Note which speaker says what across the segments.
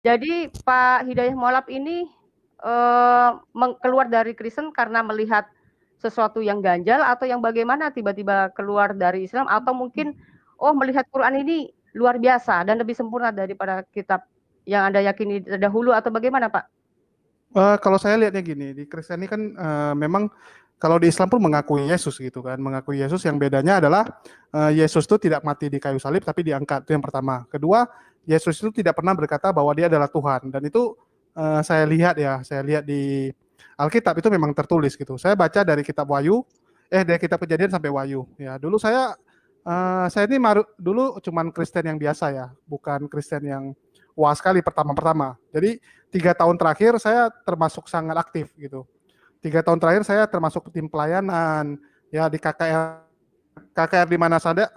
Speaker 1: Jadi Pak Hidayah Mualaf ini keluar dari Kristen karena melihat sesuatu yang ganjal atau yang bagaimana tiba-tiba keluar dari Islam atau mungkin melihat Quran ini luar biasa dan lebih sempurna daripada kitab yang Anda yakini terdahulu atau bagaimana Pak?
Speaker 2: Kalau saya lihatnya gini, di Kristen ini kan memang kalau di Islam pun mengakui Yesus gitu kan, mengakui Yesus. Yang bedanya adalah Yesus itu tidak mati di kayu salib tapi diangkat, itu yang pertama. Kedua, Yesus itu tidak pernah berkata bahwa dia adalah Tuhan, dan itu saya lihat di Alkitab itu memang tertulis gitu. Saya baca dari kitab dari kitab Kejadian sampai Wahyu. Ya, dulu saya ini dulu cuman Kristen yang biasa ya, bukan Kristen yang wah sekali pertama-pertama. Jadi 3 tahun terakhir saya termasuk sangat aktif gitu. 3 tahun terakhir saya termasuk tim pelayanan ya di KKR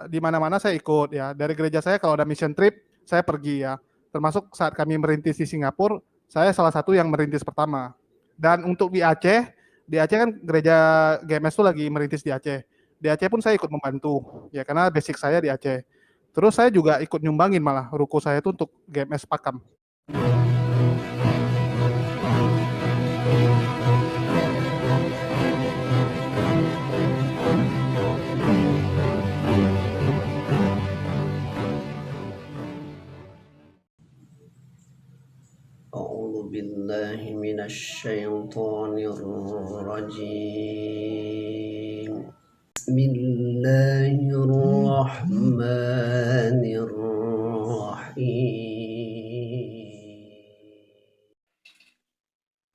Speaker 2: di mana-mana saya ikut ya. Dari gereja saya kalau ada mission trip saya pergi ya. Termasuk saat kami merintis di Singapura, saya salah satu yang merintis pertama. Dan untuk di Aceh kan gereja GMS itu lagi merintis di Aceh. Di Aceh pun saya ikut membantu ya karena basic saya di Aceh. Terus saya juga ikut nyumbangin malah ruko saya itu untuk GMS Pakam.
Speaker 3: أعوذ بالله من الشيطان الرجيم بسم الله الرحمن الرحيم.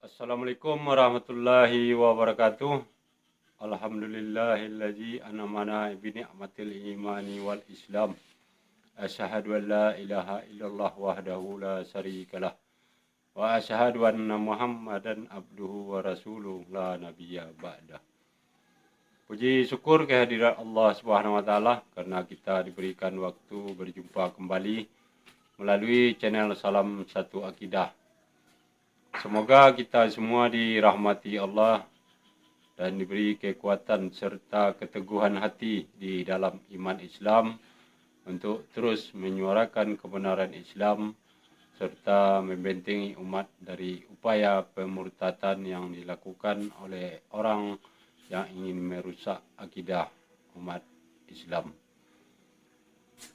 Speaker 4: Assalamualaikum warahmatullahi wabarakatuh. Alhamdulillahilladzi an'amana bi ni'matil imani wal islam. Asyhadu an la ilaha illallah wahdahu la syarikalah. Wa asyhadu anna Muhammadan abduhu wa rasuluh la nabiyya ba'dah. Puji syukur kehadirat Allah Subhanahu wa taala karena kita diberikan waktu berjumpa kembali melalui channel Salam Satu Akidah. Semoga kita semua dirahmati Allah dan diberi kekuatan serta keteguhan hati di dalam iman Islam untuk terus menyuarakan kebenaran Islam serta membentengi umat dari upaya pemurtadan yang dilakukan oleh orang yang ingin merusak akidah umat Islam.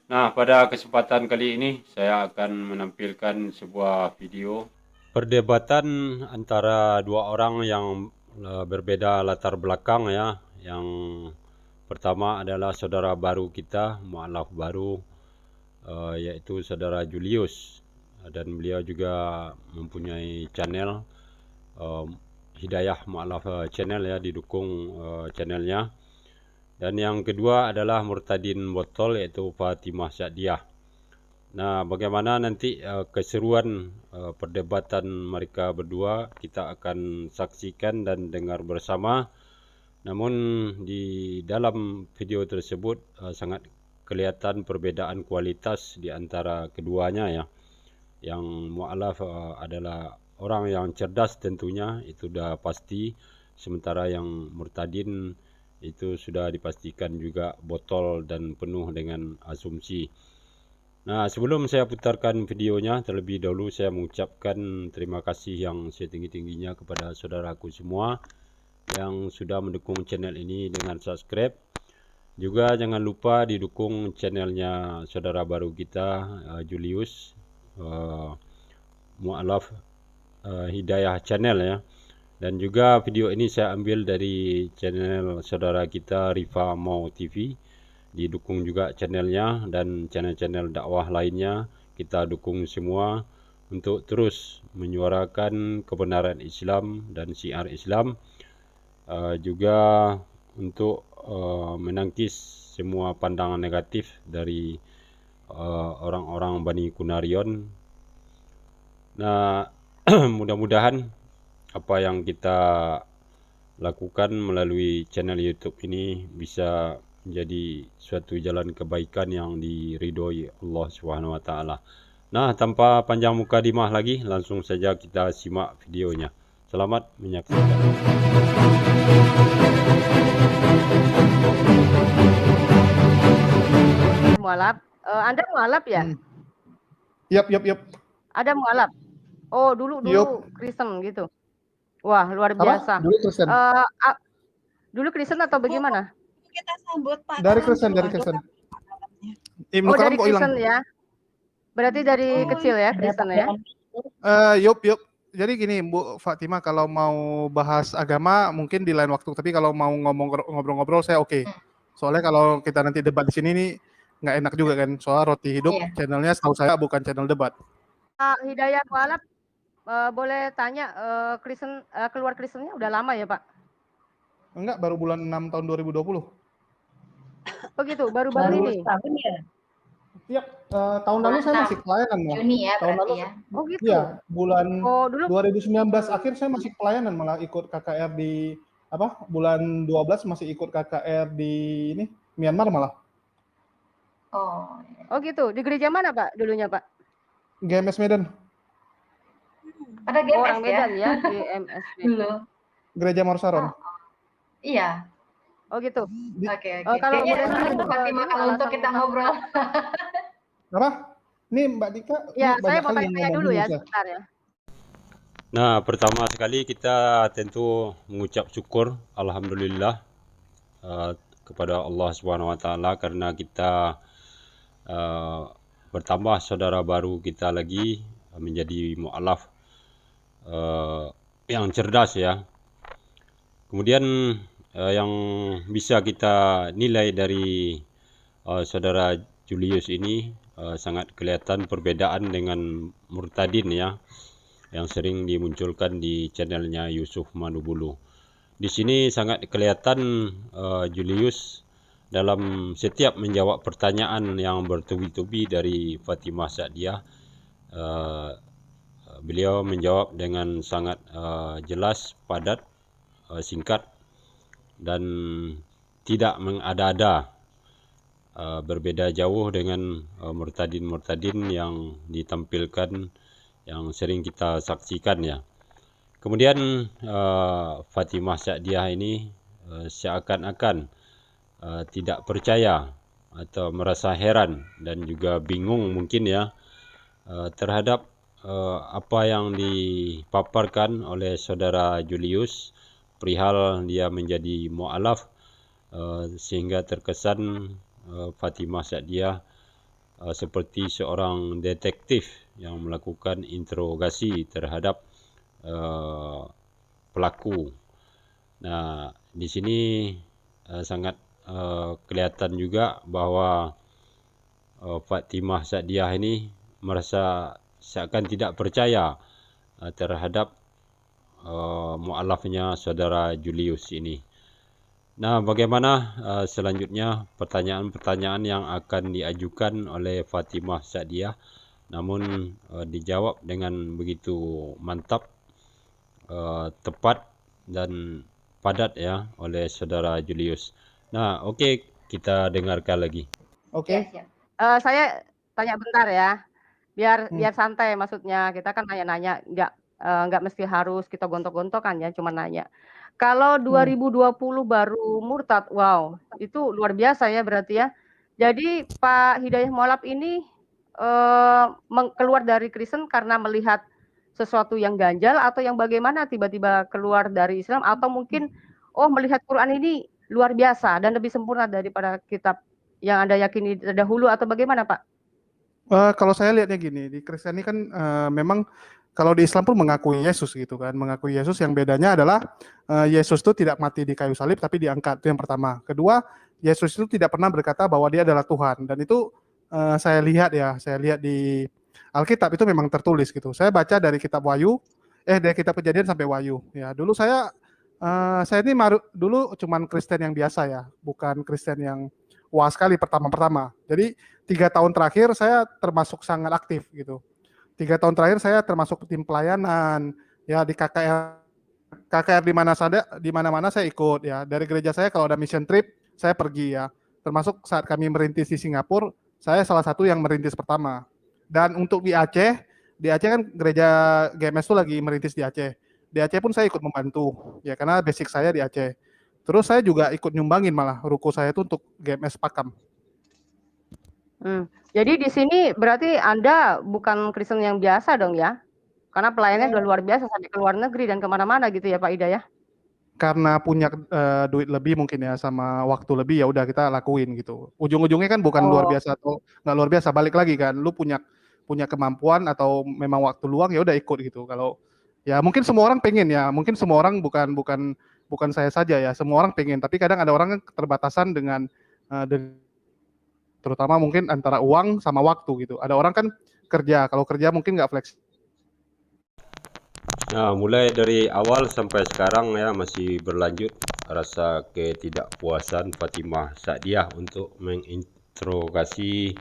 Speaker 4: Nah, pada kesempatan kali ini saya akan menampilkan sebuah video perdebatan antara dua orang yang berbeda latar belakang ya. Yang pertama adalah saudara baru kita, mualaf baru, yaitu saudara Julius, dan beliau juga mempunyai channel Hidayah Mualaf channel ya, didukung channelnya. Dan yang kedua adalah Murtadin Botol, yaitu Fatimah Syadiah. Nah, bagaimana nanti keseruan perdebatan mereka berdua kita akan saksikan dan dengar bersama. Namun di dalam video tersebut sangat kelihatan perbedaan kualitas di antara keduanya ya. Yang mualaf adalah orang yang cerdas tentunya, itu sudah pasti. Sementara yang murtadin itu sudah dipastikan juga botol dan penuh dengan asumsi. Nah, sebelum saya putarkan videonya, terlebih dahulu saya mengucapkan terima kasih yang setinggi-tingginya kepada saudaraku semua yang sudah mendukung channel ini dengan subscribe. Juga jangan lupa didukung channelnya saudara baru kita, Julius Mualaf Hidayah channel ya. Dan juga video ini saya ambil dari channel saudara kita Rifa Mau TV. Didukung juga channelnya dan channel-channel dakwah lainnya. Kita dukung semua untuk terus menyuarakan kebenaran Islam dan syiar Islam. Juga untuk menangkis semua pandangan negatif dari orang-orang Bani Kunarion. Nah, mudah-mudahan apa yang kita lakukan melalui channel YouTube ini bisa menjadi suatu jalan kebaikan yang diridhoi Allah Subhanahu wa taala. Nah, tanpa panjang mukadimah lagi, langsung saja kita simak videonya. Selamat menyaksikan.
Speaker 1: Mualaf, Anda mualaf ya?
Speaker 2: Yap.
Speaker 1: Ada mualaf. Oh, dulu
Speaker 2: Yup.
Speaker 1: Kristen gitu. Wah, luar
Speaker 2: Apa?
Speaker 1: biasa.
Speaker 2: Dulu Kristen.
Speaker 1: Dulu Kristen atau bagaimana?
Speaker 5: Kita sambut Pak
Speaker 2: Dari
Speaker 5: Kalam
Speaker 2: Kristen,
Speaker 5: dulu.
Speaker 2: dari
Speaker 5: Aduh,
Speaker 2: Kristen.
Speaker 5: kalamnya.
Speaker 2: Ibnu
Speaker 1: Oh,
Speaker 2: Kalam
Speaker 1: dari
Speaker 2: kok hilang?
Speaker 1: Kristen ya. Berarti dari
Speaker 5: Oh,
Speaker 1: kecil ya Kristen ya.
Speaker 2: Yup. Jadi gini, Bu Fatima, kalau mau bahas agama mungkin di lain waktu, tapi kalau mau ngobrol-ngobrol saya oke. Soalnya kalau kita nanti debat di sini nih nggak enak juga kan. Soal Roti Hidup
Speaker 6: Iya.
Speaker 2: channelnya setahu saya bukan channel debat.
Speaker 1: Pak Hidayat Mualaf, boleh tanya Kristen keluar Kristennya udah lama ya Pak?
Speaker 2: Enggak, baru bulan 6 tahun 2020.
Speaker 1: Oh gitu, baru-baru ini.
Speaker 6: Tahun ya.
Speaker 2: Iya, tahun lalu saya masih pelayanan malah.
Speaker 6: Juni ya
Speaker 2: Tahun
Speaker 6: berarti
Speaker 2: lalu
Speaker 6: ya.
Speaker 1: Oh gitu.
Speaker 2: iya, bulan
Speaker 1: Oh, dulu
Speaker 2: 2019 akhir saya masih pelayanan, malah ikut KKR di bulan 12 masih ikut KKR di ini Myanmar malah.
Speaker 6: Oh.
Speaker 1: Oh gitu. Di gereja mana Pak dulunya Pak?
Speaker 2: GMS Medan,
Speaker 6: Pada
Speaker 1: Oh, orang
Speaker 6: GMS ya.
Speaker 1: Medan ya, GMS.
Speaker 6: Dulu.
Speaker 2: Gereja Morsaron.
Speaker 6: Iya.
Speaker 1: Oh gitu.
Speaker 6: Oke.
Speaker 1: Kalau
Speaker 6: Kayaknya
Speaker 1: boleh tahu,
Speaker 6: untuk Fatima
Speaker 1: dulu
Speaker 6: kalau untuk
Speaker 1: alasan
Speaker 6: kita
Speaker 1: utama-
Speaker 6: ngobrol.
Speaker 2: Apa? Nih Mbak Dika,
Speaker 1: Ya,
Speaker 2: nih
Speaker 1: saya
Speaker 2: banyak
Speaker 1: mau
Speaker 2: kali yang
Speaker 1: tanya
Speaker 2: ngomong
Speaker 1: dulu ya,
Speaker 2: Indonesia.
Speaker 1: sebentar ya.
Speaker 4: Nah, pertama sekali kita tentu mengucap syukur alhamdulillah kepada Allah Subhanahu wa taala karena kita bertambah saudara baru kita lagi menjadi mualaf yang cerdas ya. Kemudian yang bisa kita nilai dari saudara Julius ini sangat kelihatan perbedaan dengan Murtadin ya, yang sering dimunculkan di channelnya Yusuf Manubulu. Di sini sangat kelihatan Julius dalam setiap menjawab pertanyaan yang bertubi-tubi dari Fatimah Sa'diyah. Beliau menjawab dengan sangat jelas, padat, singkat, dan tidak mengada-ada. Berbeda jauh dengan murtadin-murtadin yang ditampilkan, yang sering kita saksikan ya. Kemudian Fatimah Sa'diyah ini seakan-akan tidak percaya atau merasa heran dan juga bingung mungkin ya terhadap apa yang dipaparkan oleh saudara Julius perihal dia menjadi mu'alaf, sehingga terkesan Fatimah Sa'diyah seperti seorang detektif yang melakukan interogasi terhadap pelaku. Nah, di sini sangat kelihatan juga bahwa Fatimah Sa'diyah ini merasa seakan tidak percaya terhadap mu'alafnya saudara Julius ini. Nah, bagaimana selanjutnya pertanyaan-pertanyaan yang akan diajukan oleh Fatimah Sa'diyah, namun dijawab dengan begitu mantap, tepat dan padat ya oleh saudara Julius. Nah, oke, kita dengarkan lagi.
Speaker 2: Oke.
Speaker 6: Siap.
Speaker 1: Saya tanya bentar ya, biar santai, maksudnya kita kan nanya-nanya, nggak mesti harus kita gontok-gontokan ya, cuma nanya. Kalau 2020 baru murtad, wow, itu luar biasa ya berarti ya. Jadi Pak Hidayat Mualaf ini keluar dari Kristen karena melihat sesuatu yang ganjal atau yang bagaimana tiba-tiba keluar dari Islam, atau mungkin melihat Quran ini luar biasa dan lebih sempurna daripada kitab yang Anda yakini terdahulu, atau bagaimana Pak?
Speaker 2: Kalau saya lihatnya gini, di Kristen ini kan memang kalau di Islam pun mengakui Yesus gitu kan, mengakui Yesus, yang bedanya adalah Yesus itu tidak mati di kayu salib tapi diangkat, itu yang pertama. Kedua, Yesus itu tidak pernah berkata bahwa dia adalah Tuhan, dan itu saya lihat di Alkitab itu memang tertulis gitu. Saya baca dari kitab dari kitab Kejadian sampai Wahyu. Ya, dulu saya ini dulu cuman Kristen yang biasa ya, bukan Kristen yang wah sekali pertama-pertama. Jadi 3 tahun terakhir saya termasuk sangat aktif gitu. 3 tahun terakhir saya termasuk tim pelayanan ya, di KKR di mana-mana saya ikut ya. Dari gereja saya kalau ada mission trip saya pergi ya. Termasuk saat kami merintis di Singapura, saya salah satu yang merintis pertama. Dan untuk di Aceh kan gereja GMS itu lagi merintis di Aceh. Di Aceh pun saya ikut membantu ya, karena basic saya di Aceh. Terus saya juga ikut nyumbangin malah ruko saya itu untuk GMS Pakam.
Speaker 1: Jadi di sini berarti Anda bukan Kristen yang biasa dong ya? Karena pelayannya udah luar biasa sampai ke luar negeri dan kemana-mana gitu ya Pak Ida ya.
Speaker 2: Karena punya duit lebih mungkin ya sama waktu lebih, ya udah kita lakuin gitu. Ujung-ujungnya kan bukan luar
Speaker 1: Oh,
Speaker 2: biasa atau nggak luar biasa, balik lagi kan lu punya punya kemampuan atau memang waktu luang, ya udah ikut gitu. Kalau ya mungkin semua orang pengen ya, mungkin semua orang bukan bukan bukan saya saja ya, semua orang pengen, tapi kadang ada orang kan keterbatasan dengan terutama mungkin antara uang sama waktu gitu. Ada orang kan kerja, kalau kerja mungkin nggak fleksibel.
Speaker 4: Nah, mulai dari awal sampai sekarang ya masih berlanjut rasa ketidakpuasan Fatimah Sa'diyah untuk menginterogasi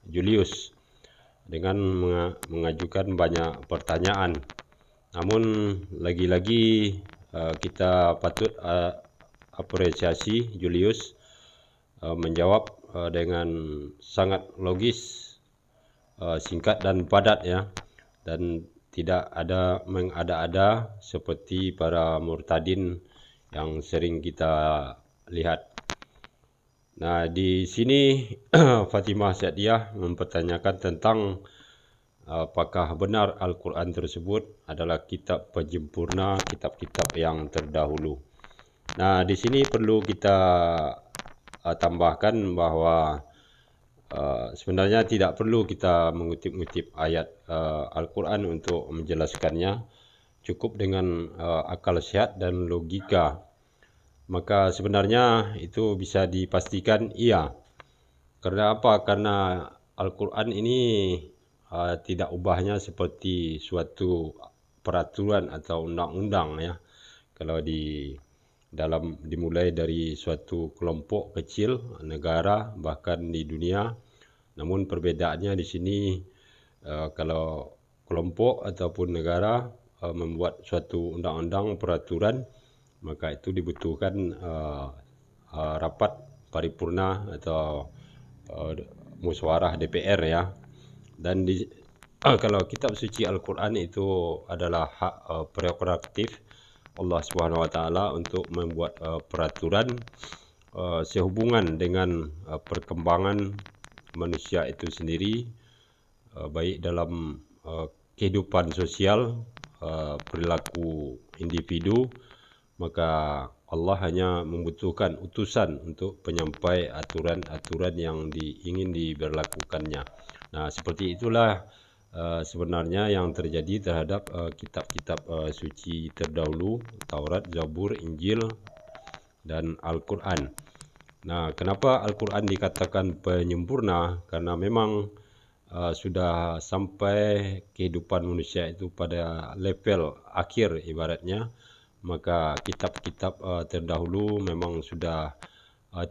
Speaker 4: Julius dengan mengajukan banyak pertanyaan. Namun lagi-lagi kita patut apresiasi Julius menjawab dengan sangat logis, singkat dan padat ya, dan tidak ada mengada-ada seperti para murtadin yang sering kita lihat. Nah, di sini Fatimah Sa'diyah mempertanyakan tentang apakah benar Al-Quran tersebut adalah kitab penyempurna kitab-kitab yang terdahulu. Nah, di sini perlu kita tambahkan bahwa sebenarnya tidak perlu kita mengutip-ngutip ayat Al-Quran untuk menjelaskannya. Cukup dengan akal sehat dan logika. Maka sebenarnya itu bisa dipastikan iya. Karena apa? Karena Al-Quran ini tidak ubahnya seperti suatu peraturan atau undang-undang ya. Kalau dimulai dari suatu kelompok kecil, negara, bahkan di dunia. Namun perbedaannya di sini kalau kelompok ataupun negara membuat suatu undang-undang peraturan, maka itu dibutuhkan rapat paripurna atau musyawarah DPR ya. Dan kalau kitab suci Al-Quran itu adalah hak prerogatif Allah Subhanahu Wa Taala untuk membuat peraturan sehubungan dengan perkembangan manusia itu sendiri, baik dalam kehidupan sosial, perilaku individu. Maka Allah hanya membutuhkan utusan untuk penyampai aturan-aturan yang ingin diberlakukannya. Nah, seperti itulah sebenarnya yang terjadi terhadap kitab-kitab suci terdahulu, Taurat, Zabur, Injil, dan Al-Quran. Nah, kenapa Al-Quran dikatakan penyempurna? Karena memang sudah sampai kehidupan manusia itu pada level akhir ibaratnya. Maka kitab-kitab terdahulu memang sudah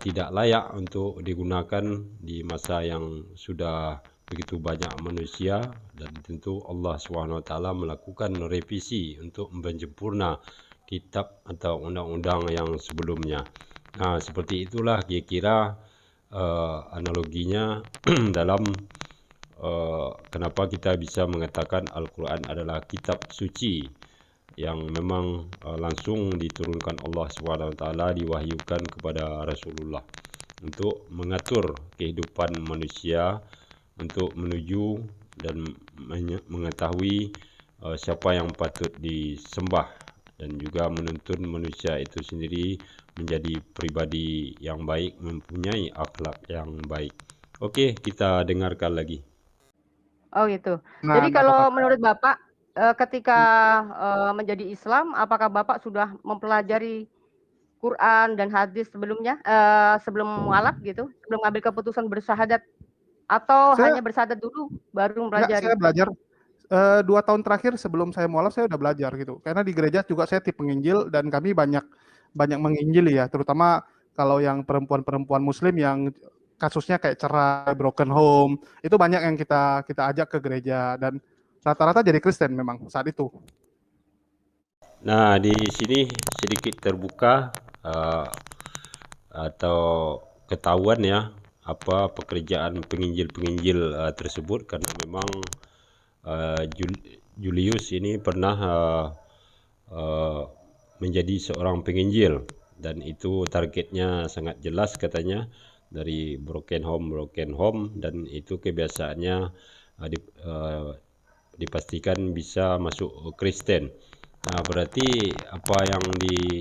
Speaker 4: tidak layak untuk digunakan di masa yang sudah begitu banyak manusia, dan tentu Allah SWT melakukan revisi untuk menyempurna kitab atau undang-undang yang sebelumnya. Nah, seperti itulah kira-kira analoginya dalam kenapa kita bisa mengatakan Al-Quran adalah kitab suci yang memang langsung diturunkan Allah SWT, diwahyukan kepada Rasulullah untuk mengatur kehidupan manusia, untuk menuju dan mengetahui siapa yang patut disembah, dan juga menuntun manusia itu sendiri menjadi pribadi yang baik, mempunyai akhlak yang baik. Oke, kita dengarkan lagi.
Speaker 1: Oh gitu.
Speaker 2: Nah,
Speaker 1: Jadi kalau menurut Bapak ketika menjadi Islam, apakah Bapak sudah mempelajari Quran dan hadis sebelumnya, sebelum mualaf gitu, sebelum mengambil keputusan bersyahadat, atau
Speaker 2: Saya-
Speaker 1: hanya bersyahadat dulu baru
Speaker 2: Enggak,
Speaker 1: mempelajari?
Speaker 2: saya belajar 2 tahun terakhir sebelum saya mualaf saya udah belajar gitu. Karena di gereja juga saya tim penginjil dan kami banyak menginjili ya, terutama kalau yang perempuan-perempuan Muslim yang kasusnya kayak cerai, broken home, itu banyak yang kita ajak ke gereja dan rata-rata jadi Kristen memang saat itu.
Speaker 4: Nah, di sini sedikit terbuka atau ketahuan ya apa pekerjaan penginjil-penginjil tersebut, karena memang Julius ini pernah menjadi seorang penginjil, dan itu targetnya sangat jelas katanya, dari broken home, dan itu kebiasaannya dipastikan bisa masuk Kristen. Nah, berarti apa yang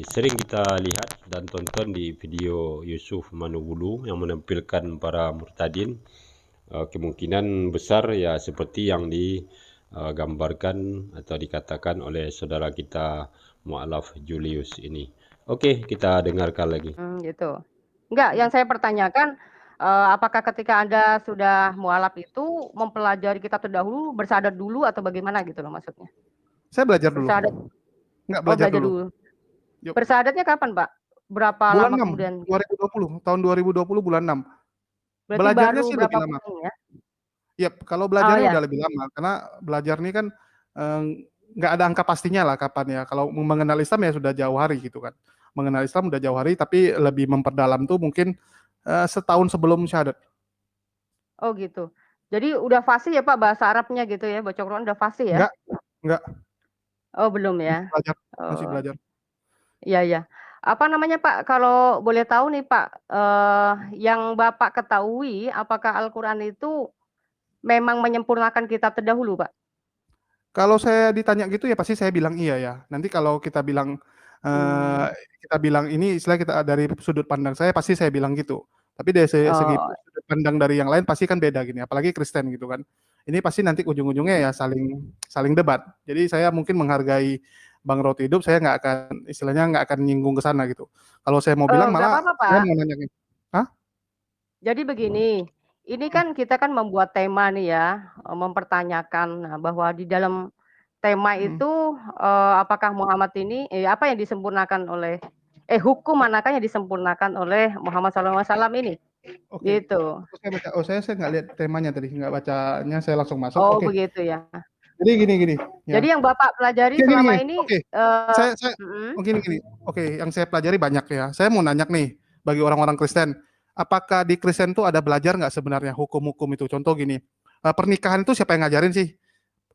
Speaker 4: sering kita lihat dan tonton di video Yusuf Manubulu yang menampilkan para murtadin, kemungkinan besar ya seperti yang digambarkan atau dikatakan oleh saudara kita Mu'alaf Julius ini. Oke, kita dengarkan lagi.
Speaker 1: Gitu. Enggak, yang saya pertanyakan, apakah ketika Anda sudah mualaf itu mempelajari kitab terdahulu, bersyahadat dulu atau bagaimana gitu loh maksudnya?
Speaker 2: Saya belajar dulu.
Speaker 1: Bersyahadat.
Speaker 2: Enggak,
Speaker 1: Oh,
Speaker 2: belajar
Speaker 1: belajar
Speaker 2: dulu.
Speaker 1: dulu.
Speaker 2: Yuk.
Speaker 1: Bersyahadatnya kapan, Pak? Berapa
Speaker 2: Bulan
Speaker 1: lama
Speaker 2: 6,
Speaker 1: kemudian?
Speaker 2: 2020, tahun 2020 bulan 6.
Speaker 1: Berarti
Speaker 2: Belajarnya
Speaker 1: baru
Speaker 2: sih
Speaker 1: berapa
Speaker 2: lebih lama.
Speaker 1: bulan ya?
Speaker 2: Yap, kalau
Speaker 1: Oh
Speaker 2: belajarnya
Speaker 1: ya.
Speaker 2: udah lebih lama karena belajar ini kan nggak ada angka pastinya lah kapan ya. Kalau mengenal Islam ya sudah jauh hari gitu kan. Mengenal Islam udah jauh hari, tapi lebih memperdalam tuh mungkin setahun sebelum syahadat.
Speaker 1: Oh gitu. Jadi udah fasih ya Pak bahasa Arabnya gitu ya, baca Quran udah fasih ya?
Speaker 2: Enggak.
Speaker 1: Oh belum ya?
Speaker 2: Masih belajar.
Speaker 1: Iya ya. Apa namanya Pak, kalau boleh tahu nih Pak, yang Bapak ketahui apakah Al-Quran itu memang menyempurnakan kitab terdahulu Pak?
Speaker 2: Kalau saya ditanya gitu ya pasti saya bilang iya ya. Nanti kalau kita bilang ini istilah kita dari sudut pandang saya pasti saya bilang gitu. Tapi dari segi sudut pandang dari yang lain pasti kan beda gini, apalagi Kristen gitu kan. Ini pasti nanti ujung-ujungnya ya saling debat. Jadi saya mungkin menghargai Bang Roti Hidup, saya nggak akan nyinggung ke sana gitu. Kalau saya mau bilang malah
Speaker 1: apa-apa, Pak.
Speaker 2: saya mau nanya. Hah?
Speaker 1: Jadi begini, ini kan kita kan membuat tema nih ya, mempertanyakan bahwa di dalam tema itu apakah Muhammad ini apa yang disempurnakan oleh hukum manakah yang disempurnakan oleh Muhammad SAW ini?
Speaker 2: Oke.
Speaker 1: Gitu.
Speaker 2: Saya nggak lihat temanya tadi, nggak bacanya, saya langsung masuk.
Speaker 1: Oh
Speaker 2: Oke.
Speaker 1: begitu ya.
Speaker 2: Jadi gini. Ya.
Speaker 1: Jadi yang Bapak pelajari selama ini.
Speaker 2: Oke. Gini. Oke, yang saya pelajari banyak ya. Saya mau nanya nih bagi orang-orang Kristen, apakah di Kristen tuh ada belajar nggak sebenarnya hukum-hukum itu? Contoh gini, pernikahan itu siapa yang ngajarin sih?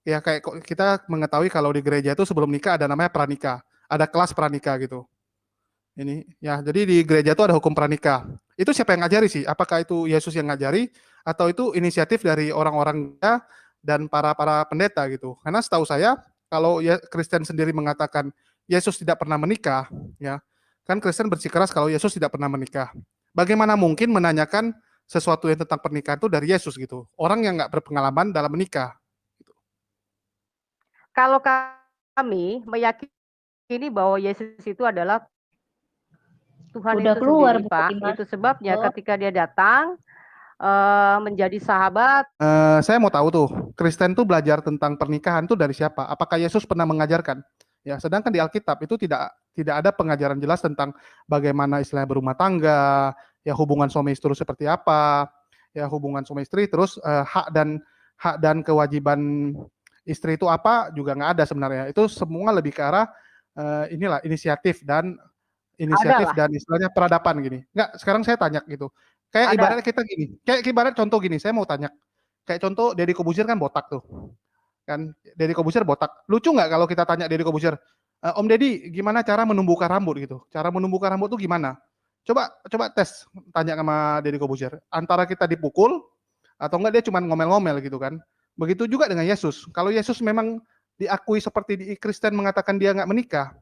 Speaker 2: Ya kayak kita mengetahui kalau di gereja itu sebelum nikah ada namanya pranikah, ada kelas pranikah gitu. Ini ya, jadi di gereja itu ada hukum pranikah. Itu siapa yang ngajari sih? Apakah itu Yesus yang ngajari atau itu inisiatif dari orang-orang dan para pendeta gitu? Karena setahu saya kalau ya Kristen sendiri mengatakan Yesus tidak pernah menikah, ya kan Kristen bersikeras kalau Yesus tidak pernah menikah. Bagaimana mungkin menanyakan sesuatu yang tentang pernikahan itu dari Yesus gitu? Orang yang nggak berpengalaman dalam menikah. Gitu.
Speaker 1: Kalau kami meyakini bahwa Yesus itu adalah Tuhan
Speaker 7: udah
Speaker 1: itu
Speaker 7: keluar
Speaker 1: sendiri, Pak. Itu sebabnya ketika dia datang menjadi sahabat.
Speaker 2: Saya mau tahu tuh, Kristen tuh belajar tentang pernikahan tuh dari siapa? Apakah Yesus pernah mengajarkan? Ya, sedangkan di Alkitab itu tidak ada pengajaran jelas tentang bagaimana istilahnya berumah tangga, ya hubungan suami istri seperti apa, ya hubungan suami istri, terus hak dan kewajiban istri itu apa juga nggak ada sebenarnya. Itu semua lebih ke arah inisiatif dan istilahnya peradaban gini. Enggak, sekarang saya tanya gitu. Kayak ibaratnya kita gini, kayak ibarat contoh gini, saya mau tanya. Kayak contoh Deddy Corbuzier kan botak tuh. Kan Deddy Corbuzier botak. Lucu nggak kalau kita tanya Deddy Corbuzier, Om Deddy gimana cara menumbuhkan rambut gitu? Cara menumbuhkan rambut tuh gimana? Coba tes, tanya sama Deddy Corbuzier. Antara kita dipukul atau enggak dia cuma ngomel-ngomel gitu kan. Begitu juga dengan Yesus. Kalau Yesus memang diakui seperti di Kristen mengatakan dia nggak menikah,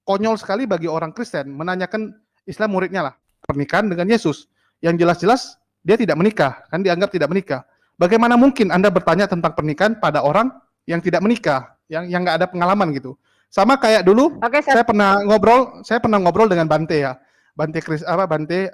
Speaker 2: konyol sekali bagi orang Kristen menanyakan Islam muridnya lah pernikahan dengan Yesus yang jelas-jelas dia tidak menikah, kan dianggap tidak menikah. Bagaimana mungkin Anda bertanya tentang pernikahan pada orang yang tidak menikah, yang nggak ada pengalaman gitu? Sama kayak dulu, saya pernah ngobrol dengan Bante ya, Bante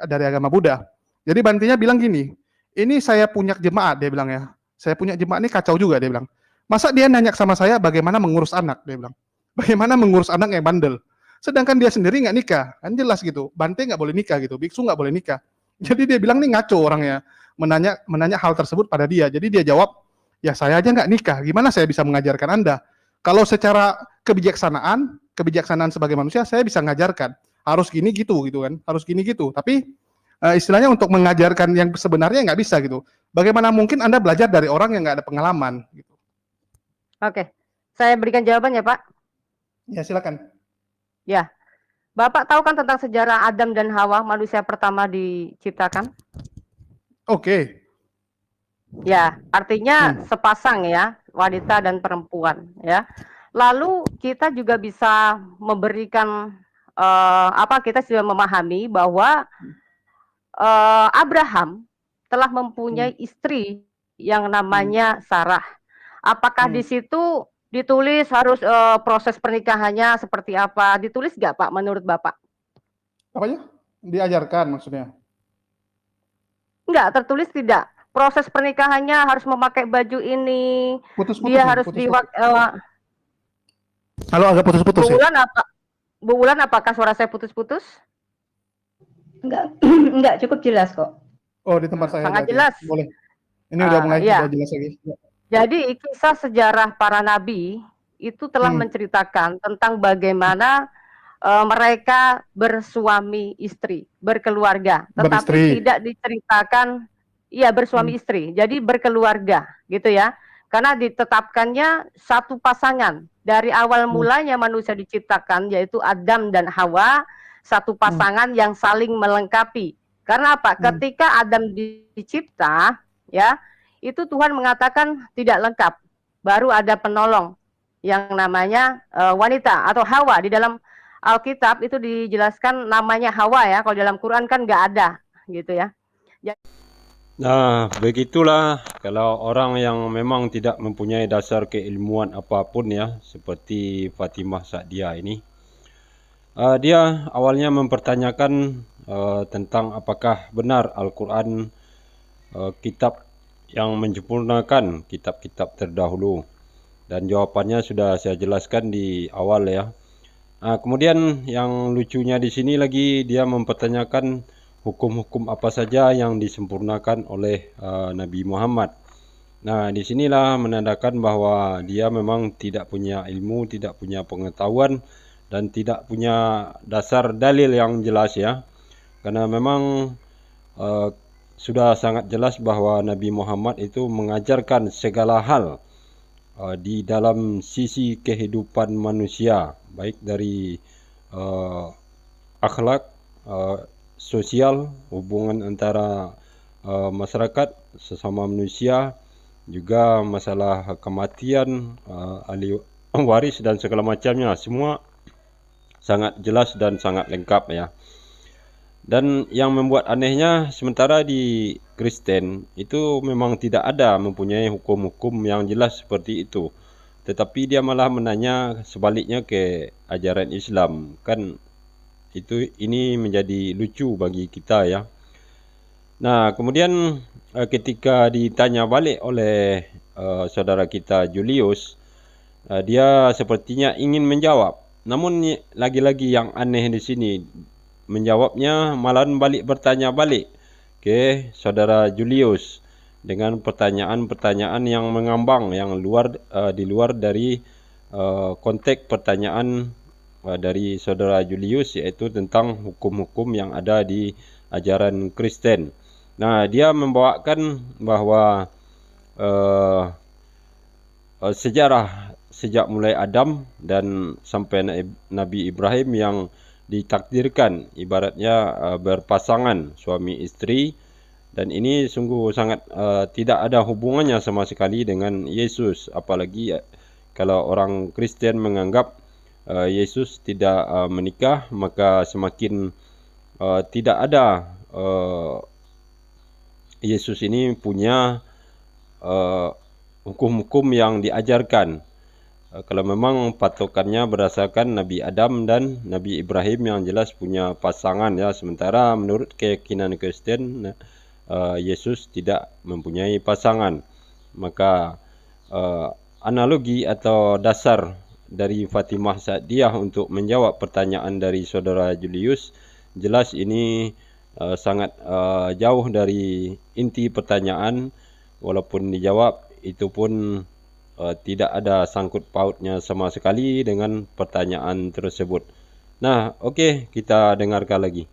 Speaker 2: dari agama Buddha. Jadi Bantenya bilang gini, ini saya punya jemaat, dia bilang ya, saya punya jemaat ini kacau juga, dia bilang. Masa dia nanya sama saya bagaimana mengurus anak, dia bilang. Bagaimana mengurus anak yang bandel? Sedangkan dia sendiri nggak nikah, kan jelas gitu. Bante nggak boleh nikah gitu, biksu nggak boleh nikah. Jadi dia bilang nih ngaco orangnya, menanya hal tersebut pada dia. Jadi dia jawab, ya saya aja nggak nikah, gimana saya bisa mengajarkan Anda? Kalau secara kebijaksanaan sebagai manusia, saya bisa mengajarkan. Harus gini gitu kan, harus gini gitu. Tapi istilahnya untuk mengajarkan yang sebenarnya nggak bisa gitu. Bagaimana mungkin Anda belajar dari orang yang nggak ada pengalaman? Gitu.
Speaker 1: Oke, saya berikan jawaban ya Pak.
Speaker 2: Ya silakan.
Speaker 1: Ya, Bapak tahu kan tentang sejarah Adam dan Hawa, manusia pertama diciptakan?
Speaker 2: Oke.
Speaker 1: Ya, artinya sepasang ya, wanita dan perempuan ya. Lalu kita juga bisa memberikan kita sudah memahami bahwa Abraham telah mempunyai istri yang namanya Sarah. Apakah di situ ditulis harus proses pernikahannya seperti apa? Ditulis nggak Pak menurut Bapak?
Speaker 2: Apanya? Diajarkan maksudnya?
Speaker 1: Enggak, tertulis tidak. Proses pernikahannya harus memakai baju ini.
Speaker 2: Putus-putus
Speaker 1: Dia
Speaker 2: nih,
Speaker 1: harus
Speaker 2: putus-putus. Halo, agak
Speaker 1: Bu
Speaker 2: putus-putus sih.
Speaker 1: Wulan Bu Wulan, apakah suara saya putus-putus?
Speaker 7: Enggak, enggak cukup jelas kok.
Speaker 2: Oh, di tempat saya
Speaker 1: Sangat
Speaker 2: aja.
Speaker 1: jelas.
Speaker 2: Boleh. Ini udah mulai
Speaker 1: Iya.
Speaker 2: udah jelas lagi.
Speaker 1: Jadi kisah sejarah para nabi itu telah menceritakan tentang bagaimana mereka bersuami istri, berkeluarga, tetapi
Speaker 2: Beristri.
Speaker 1: tidak diceritakan bersuami istri. Jadi berkeluarga, gitu ya. Karena ditetapkannya satu pasangan. Dari awal mulanya manusia diciptakan yaitu Adam dan Hawa, satu pasangan yang saling melengkapi. Karena apa? Ketika Adam dicipta, ya, itu Tuhan mengatakan tidak lengkap. Baru ada penolong yang namanya wanita atau Hawa. Di dalam Alkitab itu dijelaskan namanya Hawa ya. Kalau dalam Quran kan nggak ada gitu ya.
Speaker 4: Nah, begitulah kalau orang yang memang tidak mempunyai dasar keilmuan apapun ya, seperti Fatimah Sa'diyah ini. Dia awalnya mempertanyakan tentang apakah benar Al-Quran kitab yang menyempurnakan kitab-kitab terdahulu. Dan jawabannya sudah saya jelaskan di awal ya. Kemudian yang lucunya di sini lagi dia mempertanyakan hukum-hukum apa saja yang disempurnakan oleh Nabi Muhammad. Nah, disinilah menandakan bahwa dia memang tidak punya ilmu, tidak punya pengetahuan, dan tidak punya dasar dalil yang jelas ya. Karena memang sudah sangat jelas bahwa Nabi Muhammad itu mengajarkan segala hal di dalam sisi kehidupan manusia, baik dari akhlak, sosial, hubungan antara masyarakat sesama manusia, juga masalah kematian, ahli waris dan segala macamnya, semua sangat jelas dan sangat lengkap ya. Dan yang membuat anehnya, sementara di Kristen itu memang tidak ada mempunyai hukum-hukum yang jelas seperti itu. Tetapi dia malah menanya sebaliknya ke ajaran Islam. Kan ini menjadi lucu bagi kita ya. Nah, kemudian ketika ditanya balik oleh saudara kita Julius, dia sepertinya ingin menjawab. Namun lagi-lagi yang aneh di sini, menjawabnya malah balik bertanya balik ke saudara Julius dengan pertanyaan-pertanyaan yang mengambang, yang di luar dari konteks pertanyaan dari saudara Julius, yaitu tentang hukum-hukum yang ada di ajaran Kristen. Nah, dia membawakan bahwa sejarah sejak mulai Adam dan sampai Nabi Ibrahim yang ditakdirkan ibaratnya berpasangan suami istri, dan ini sungguh sangat tidak ada hubungannya sama sekali dengan Yesus. Apalagi kalau orang Kristen menganggap Yesus tidak menikah, maka semakin tidak ada Yesus ini punya hukum-hukum yang diajarkan. Kalau memang patokannya berdasarkan Nabi Adam dan Nabi Ibrahim yang jelas punya pasangan ya. Sementara menurut keyakinan Kristen, Yesus tidak mempunyai pasangan. Maka analogi atau dasar dari Fatimah Sa'diyah untuk menjawab pertanyaan dari saudara Julius, jelas ini sangat jauh dari inti pertanyaan. Walaupun dijawab, itu pun tidak ada sangkut pautnya sama sekali dengan pertanyaan tersebut. Nah, okey, kita dengarkan lagi.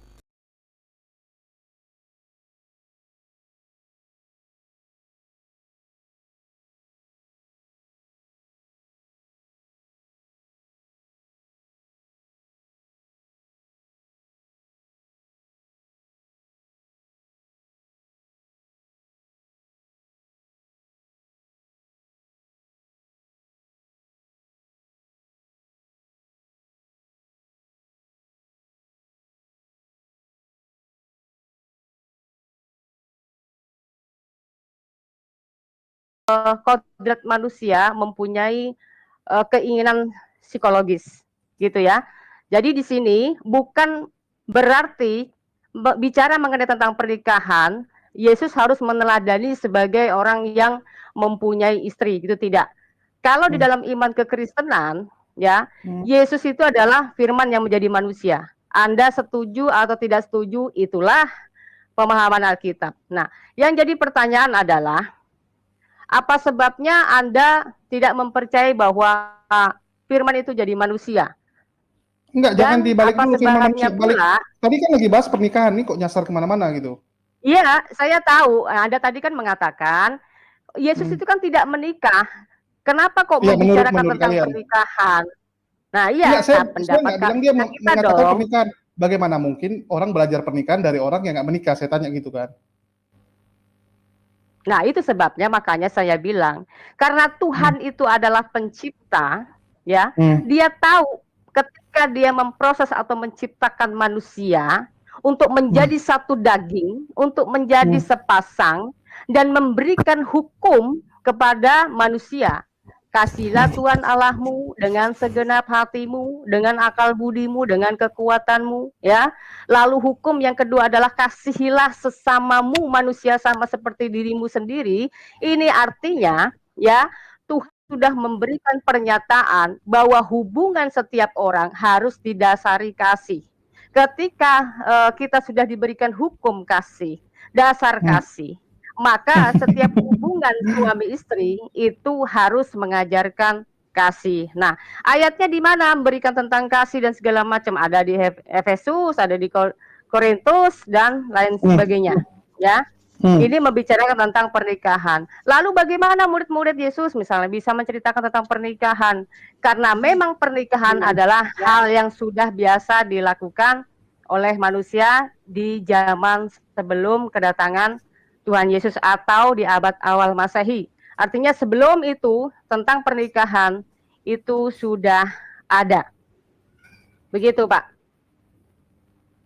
Speaker 1: kodrat manusia mempunyai keinginan psikologis, gitu ya. Jadi di sini bukan berarti bicara mengenai tentang pernikahan, Yesus harus meneladani sebagai orang yang mempunyai istri, gitu tidak. Kalau di dalam iman kekristenan, ya, Yesus itu adalah firman yang menjadi manusia. Anda setuju atau tidak setuju, itulah pemahaman Alkitab. Nah, yang jadi pertanyaan adalah, apa sebabnya Anda tidak mempercayai bahwa firman itu jadi manusia?
Speaker 2: Enggak, jangan
Speaker 1: Dan
Speaker 2: dibalik
Speaker 1: apa
Speaker 2: dulu firman
Speaker 1: sebabnya
Speaker 2: manusia. Balik.
Speaker 1: pula?
Speaker 2: Tadi kan lagi bahas pernikahan nih, kok nyasar kemana-mana gitu.
Speaker 1: Iya, saya tahu. Anda tadi kan mengatakan Yesus itu kan tidak menikah. Kenapa kok
Speaker 2: Iya,
Speaker 1: membicarakan
Speaker 2: menurut
Speaker 1: tentang
Speaker 2: kalian.
Speaker 1: pernikahan? Nah, iya,
Speaker 2: Enggak, saya
Speaker 1: pendapat
Speaker 2: nggak bilang dia
Speaker 1: kita
Speaker 2: mengatakan
Speaker 1: dong.
Speaker 2: pernikahan. Bagaimana mungkin orang belajar pernikahan dari orang yang nggak menikah? Saya tanya gitu kan.
Speaker 1: Nah, itu sebabnya makanya saya bilang, karena Tuhan itu adalah pencipta, ya, dia tahu ketika dia memproses atau menciptakan manusia untuk menjadi satu daging, untuk menjadi sepasang, dan memberikan hukum kepada manusia. Kasihlah Tuhan Allahmu dengan segenap hatimu, dengan akal budimu, dengan kekuatanmu, ya. Lalu hukum yang kedua adalah kasihilah sesamamu manusia sama seperti dirimu sendiri. Ini artinya, ya, Tuhan sudah memberikan pernyataan bahwa hubungan setiap orang harus didasari kasih. Ketika kita sudah diberikan hukum kasih, dasar kasih, maka setiap hubungan suami istri itu harus mengajarkan kasih. Nah, ayatnya di mana memberikan tentang kasih dan segala macam? Ada di Efesus, ada di Korintus dan lain sebagainya, ya. Ini membicarakan tentang pernikahan. Lalu bagaimana murid-murid Yesus misalnya bisa menceritakan tentang pernikahan? Karena memang pernikahan adalah hal yang sudah biasa dilakukan oleh manusia di zaman sebelum kedatangan Tuhan Yesus atau di abad awal Masehi. Artinya sebelum itu tentang pernikahan itu sudah ada. Begitu, Pak.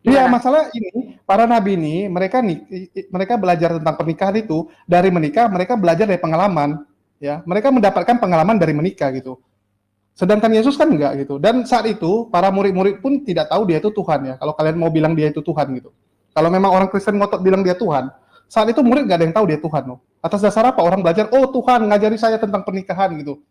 Speaker 2: Iya, masalah ini para nabi ini mereka belajar tentang pernikahan itu dari menikah, mereka belajar dari pengalaman, ya. Mereka mendapatkan pengalaman dari menikah gitu. Sedangkan Yesus kan enggak gitu. Dan saat itu para murid-murid pun tidak tahu dia itu Tuhan, ya. Kalau kalian mau bilang dia itu Tuhan gitu. Kalau memang orang Kristen ngotot bilang dia Tuhan, saat itu murid nggak ada yang tahu dia Tuhan loh. Atas dasar apa orang belajar? Oh, Tuhan ngajari saya tentang pernikahan gitu.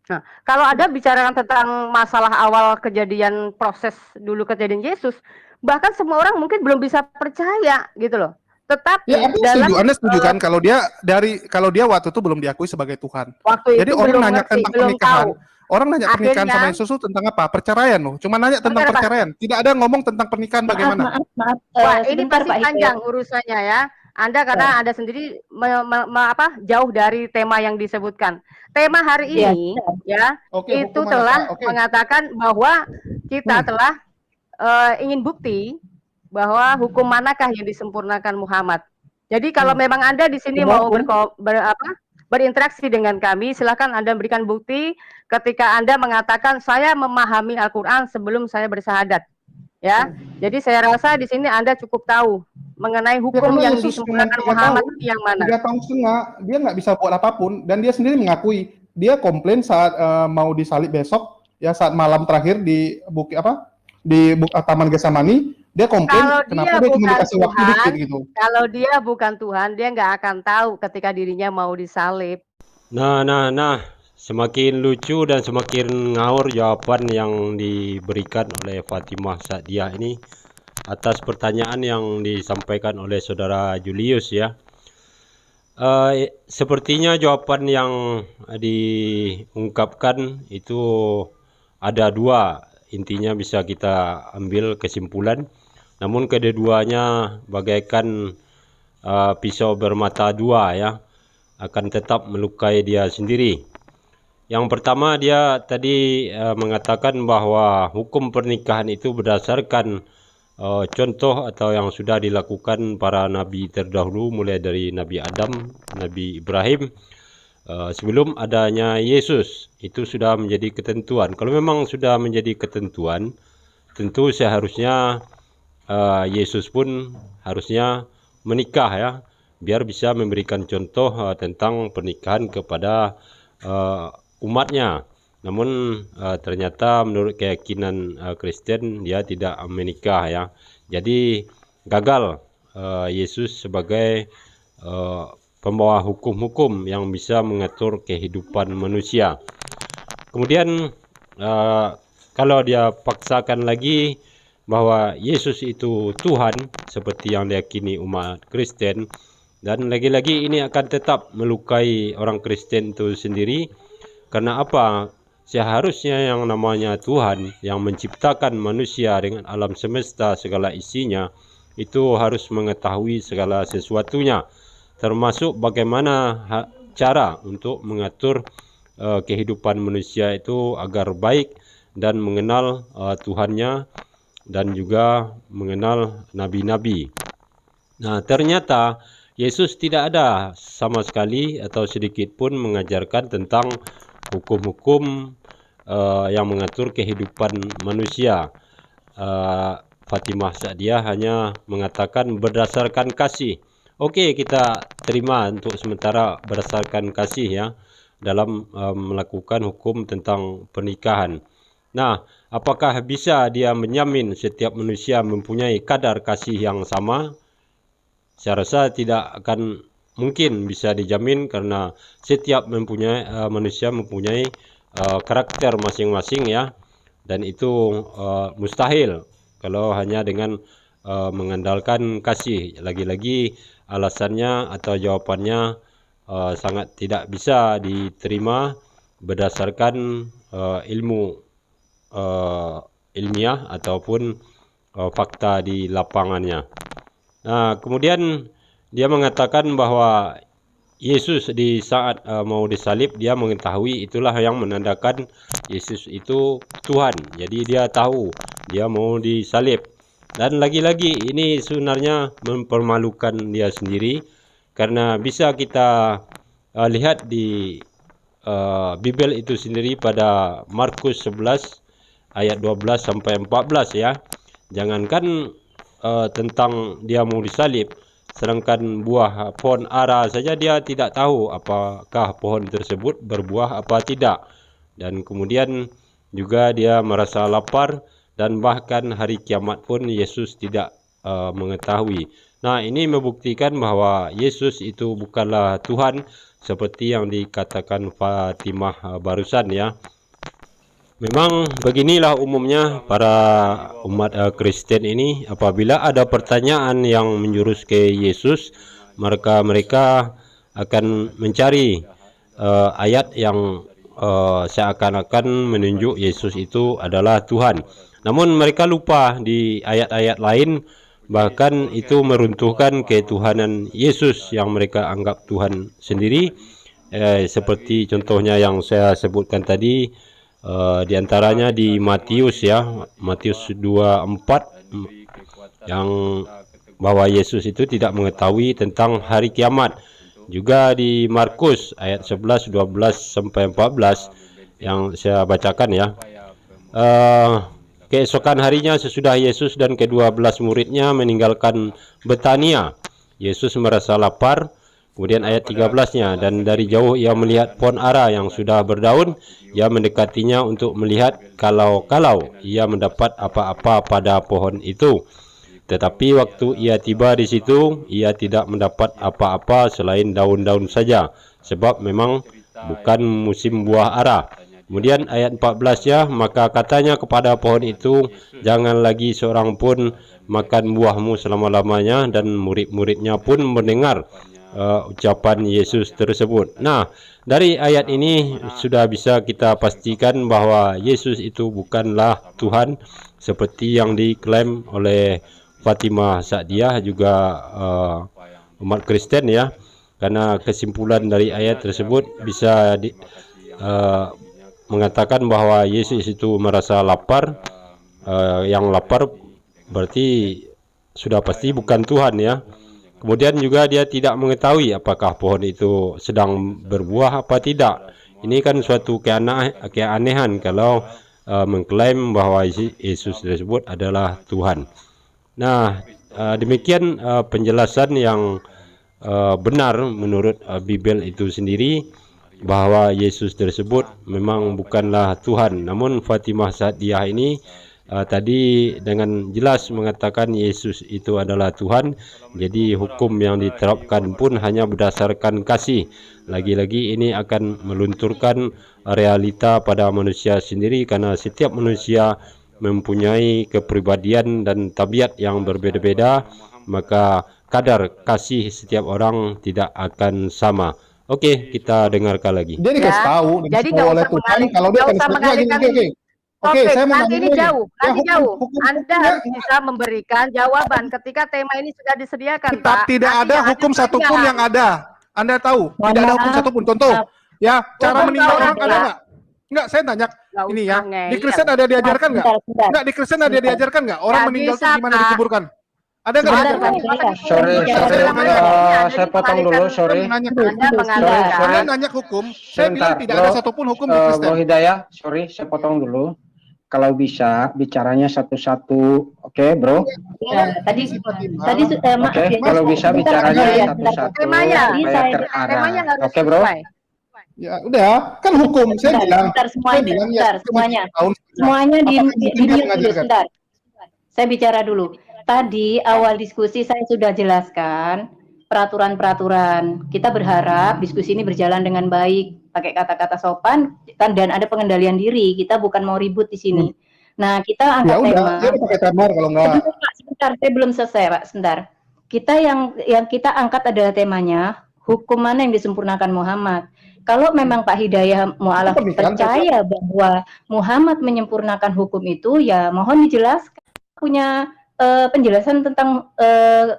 Speaker 1: Nah, kalau ada bicarakan tentang masalah awal kejadian proses dulu kejadian Yesus, bahkan semua orang mungkin belum bisa percaya gitu loh. Tetapi
Speaker 2: ya, Anda setuju kan kalau dia waktu itu belum diakui sebagai Tuhan. Jadi orang nanya tentang pernikahan. Orang nanya pernikahan sama Yesus itu tentang apa? Perceraian loh. Cuma nanya tentang perceraian. Tidak ada ngomong tentang pernikahan bagaimana.
Speaker 7: Maaf.
Speaker 1: Wah, ini pasti panjang urusannya ya. Anda karena Anda sendiri jauh dari tema yang disebutkan. Tema hari ini itu telah mengatakan bahwa kita telah ingin bukti bahwa hukum manakah yang disempurnakan Muhammad. Jadi kalau memang Anda di sini mau berinteraksi dengan kami, silakan Anda berikan bukti ketika Anda mengatakan saya memahami Al-Qur'an sebelum saya bersyahadat. Ya. Jadi saya rasa di sini Anda cukup tahu mengenai hukum yang disempurnakan Muhammad yang mana.
Speaker 2: 3 tahun setengah dia nggak bisa buat apapun dan dia sendiri mengakui dia komplain saat mau disalib besok ya, saat malam terakhir di Taman Getsemani dia komplain kenapa dia cuma dikasih waktu dikit gitu.
Speaker 1: Kalau dia bukan Tuhan dia nggak akan tahu ketika dirinya mau disalib.
Speaker 4: Nah, semakin lucu dan semakin ngawur jawaban yang diberikan oleh Fatimah Sa'diyah ini atas pertanyaan yang disampaikan oleh saudara Julius ya. Sepertinya jawaban yang diungkapkan itu ada 2, intinya bisa kita ambil kesimpulan. Namun kedua-duanya bagaikan pisau bermata 2 ya, akan tetap melukai dia sendiri. Yang pertama dia tadi mengatakan bahwa hukum pernikahan itu berdasarkan contoh atau yang sudah dilakukan para nabi terdahulu mulai dari Nabi Adam, Nabi Ibrahim sebelum adanya Yesus. Itu sudah menjadi ketentuan. Kalau memang sudah menjadi ketentuan, tentu seharusnya Yesus pun harusnya menikah ya. biar bisa memberikan contoh tentang pernikahan kepada umatnya. Namun ternyata menurut keyakinan Kristen dia tidak menikah ya. Jadi gagal Yesus sebagai pembawa hukum-hukum yang bisa mengatur kehidupan manusia. Kemudian kalau dia paksakan lagi bahwa Yesus itu Tuhan seperti yang diyakini umat Kristen, dan lagi-lagi ini akan tetap melukai orang Kristen itu sendiri. Karena apa? Seharusnya yang namanya Tuhan yang menciptakan manusia dengan alam semesta segala isinya itu harus mengetahui segala sesuatunya, termasuk bagaimana cara untuk mengatur kehidupan manusia itu agar baik dan mengenal Tuhannya dan juga mengenal nabi-nabi. Nah, ternyata Yesus tidak ada sama sekali atau sedikit pun mengajarkan tentang hukum-hukum yang mengatur kehidupan manusia. Fatimah Sa'diyah hanya mengatakan berdasarkan kasih. Oke, kita terima untuk sementara berdasarkan kasih ya dalam melakukan hukum tentang pernikahan. Nah, apakah bisa dia menjamin setiap manusia mempunyai kadar kasih yang sama? Saya rasa tidak akan mungkin bisa dijamin karena setiap manusia mempunyai karakter masing-masing ya, dan itu mustahil kalau hanya dengan mengandalkan kasih. Lagi-lagi alasannya atau jawabannya sangat tidak bisa diterima berdasarkan ilmu ilmiah ataupun fakta di lapangannya. Nah, kemudian dia mengatakan bahwa Yesus di saat mau disalib, dia mengetahui itulah yang menandakan Yesus itu Tuhan. Jadi dia tahu dia mau disalib. Dan lagi-lagi ini sebenarnya mempermalukan dia sendiri, karena bisa kita lihat di Bible itu sendiri pada Markus 11 ayat 12 sampai 14 ya. Jangankan tentang dia mau disalib, sedangkan buah pohon ara saja dia tidak tahu apakah pohon tersebut berbuah apa tidak. Dan kemudian juga dia merasa lapar, dan bahkan hari kiamat pun Yesus tidak mengetahui. Nah, ini membuktikan bahwa Yesus itu bukanlah Tuhan seperti yang dikatakan Fatimah barusan ya. Memang beginilah umumnya para umat Kristen ini, apabila ada pertanyaan yang menjurus ke Yesus, maka mereka akan mencari ayat yang seakan-akan menunjuk Yesus itu adalah Tuhan. Namun mereka lupa di ayat-ayat lain, bahkan itu meruntuhkan ketuhanan Yesus yang mereka anggap Tuhan sendiri. Seperti contohnya yang saya sebutkan tadi, di antaranya di Matius ya, Matius 24 yang bahwa Yesus itu tidak mengetahui tentang hari kiamat. Juga di Markus ayat 11, 12 sampai 14 yang saya bacakan ya. Keesokan harinya sesudah Yesus dan ke-12 muridnya meninggalkan Betania, Yesus merasa lapar. Kemudian ayat 13-nya, dan dari jauh ia melihat pohon ara yang sudah berdaun. Ia mendekatinya untuk melihat kalau ia mendapat apa-apa pada pohon itu. Tetapi waktu ia tiba di situ, ia tidak mendapat apa-apa selain daun-daun saja, sebab memang bukan musim buah ara. Kemudian ayat 14-nya, maka katanya kepada pohon itu, jangan lagi seorang pun makan buahmu selama-lamanya, dan murid-muridnya pun mendengar ucapan Yesus tersebut. Nah, dari ayat ini sudah bisa kita pastikan bahwa Yesus itu bukanlah Tuhan seperti yang diklaim oleh Fatimah Sa'diyah juga umat Kristen ya. Karena kesimpulan dari ayat tersebut bisa mengatakan bahwa Yesus itu merasa lapar. Yang lapar berarti sudah pasti bukan Tuhan ya. Kemudian juga dia tidak mengetahui apakah pohon itu sedang berbuah apa tidak. Ini kan suatu keanehan kalau mengklaim bahwa Yesus tersebut adalah Tuhan. Nah, demikian penjelasan yang benar menurut Bible itu sendiri, bahwa Yesus tersebut memang bukanlah Tuhan. Namun Fatimah Saadiah ini tadi dengan jelas mengatakan Yesus itu adalah Tuhan. Jadi hukum yang diterapkan pun hanya berdasarkan kasih. Lagi-lagi ini akan melunturkan realita pada manusia sendiri, karena setiap manusia mempunyai kepribadian dan tabiat yang berbeda-beda, maka kadar kasih setiap orang tidak akan sama. Oke, kita dengarkan lagi.
Speaker 2: Dia dikasih tahu,
Speaker 1: Jadi
Speaker 2: disuruh
Speaker 1: nggak
Speaker 2: oleh
Speaker 1: usah
Speaker 2: Tuhan
Speaker 1: mengalih,
Speaker 2: kalau dia
Speaker 1: nggak
Speaker 2: akan
Speaker 1: usah
Speaker 2: disebutnya gini.
Speaker 1: mengalihkan
Speaker 2: Oke, oke,
Speaker 1: topik.
Speaker 2: saya mau
Speaker 1: Nanti
Speaker 2: nanya
Speaker 1: ini
Speaker 2: lagi.
Speaker 1: jauh,
Speaker 2: Ya
Speaker 1: nanti jauh. Anda
Speaker 2: hukumnya
Speaker 1: harus bisa memberikan jawaban ketika tema ini sudah disediakan,
Speaker 2: kitab
Speaker 1: Pak.
Speaker 2: tidak
Speaker 1: Nanti
Speaker 2: ada
Speaker 1: yang
Speaker 2: hukum
Speaker 1: ada
Speaker 2: satupun
Speaker 1: banyak.
Speaker 2: yang ada. Anda tahu,
Speaker 7: Mohon
Speaker 2: tidak ada hukum
Speaker 7: maaf.
Speaker 2: satupun. Contoh, ya cara
Speaker 1: Hukum
Speaker 2: meninggal
Speaker 1: Taurat,
Speaker 2: orang ada
Speaker 1: Pak.
Speaker 2: nggak? Enggak, saya tanya
Speaker 1: Nggak
Speaker 2: ini
Speaker 1: usah
Speaker 2: ya. Di
Speaker 1: ngeyel.
Speaker 2: Kristen ada diajarkan nggak?
Speaker 7: Sebentar.
Speaker 2: Enggak, di Kristen ada
Speaker 7: Sebentar.
Speaker 2: diajarkan nggak? Orang
Speaker 1: Nggak
Speaker 2: meninggal
Speaker 1: bisa,
Speaker 2: tuh gimana
Speaker 1: Pak.
Speaker 2: dikuburkan? Ada nggak
Speaker 7: Sebentar,
Speaker 2: diajarkan?
Speaker 7: Pak Hidayah.
Speaker 3: Sorry,
Speaker 7: Bicara
Speaker 3: sorry,
Speaker 7: dulu.
Speaker 1: Segala macam ini ada
Speaker 3: saya potong dulu,
Speaker 1: dimengalihkan.
Speaker 3: sorry.
Speaker 2: Saya nanya,
Speaker 1: Anda
Speaker 3: Sorry,
Speaker 1: mengalihkan.
Speaker 2: saya nanya hukum. Saya bilang
Speaker 3: Sebentar,
Speaker 2: tidak
Speaker 3: bro.
Speaker 2: ada satupun hukum di Kristen.
Speaker 3: Bro Hidayah, sorry, saya potong dulu. Kalau bisa bicaranya satu-satu, oke, bro?
Speaker 7: Ya, tadi maaf
Speaker 3: Oke,
Speaker 7: ya.
Speaker 3: kalau bisa
Speaker 7: Sebentar,
Speaker 3: bicaranya
Speaker 7: ya,
Speaker 3: satu-satu
Speaker 1: Temanya.
Speaker 3: supaya
Speaker 7: Saya-
Speaker 1: Temanya
Speaker 3: terarah.
Speaker 1: harus
Speaker 3: Oke, bro?
Speaker 1: sesuai.
Speaker 2: Ya udah, kan hukum. Saya bilang,
Speaker 7: Sebentar, semuanya,
Speaker 2: ya
Speaker 7: sebentar, semuanya.
Speaker 2: tahun
Speaker 7: Semuanya di
Speaker 2: Apakah mungkin dia
Speaker 7: mute dulu,
Speaker 2: mengajarkan?
Speaker 7: sebentar. Saya bicara dulu. Tadi awal diskusi saya sudah jelaskan peraturan-peraturan. Kita berharap diskusi ini berjalan dengan baik, pakai kata-kata sopan kan, dan ada pengendalian diri. Kita bukan mau ribut di sini. Nah, kita
Speaker 2: Ya
Speaker 7: angkat
Speaker 2: udah,
Speaker 7: tema.
Speaker 2: dia pakai timer kalau enggak.
Speaker 7: Sebentar, Pak, sebentar, saya belum selesai, Pak. Sebentar. Kita yang kita angkat adalah temanya hukum mana yang disempurnakan Muhammad. Kalau memang Pak Hidayah Mu'alaf
Speaker 2: Itu pernikahan,
Speaker 7: percaya bahwa Muhammad menyempurnakan hukum itu, ya mohon dijelaskan, punya penjelasan tentang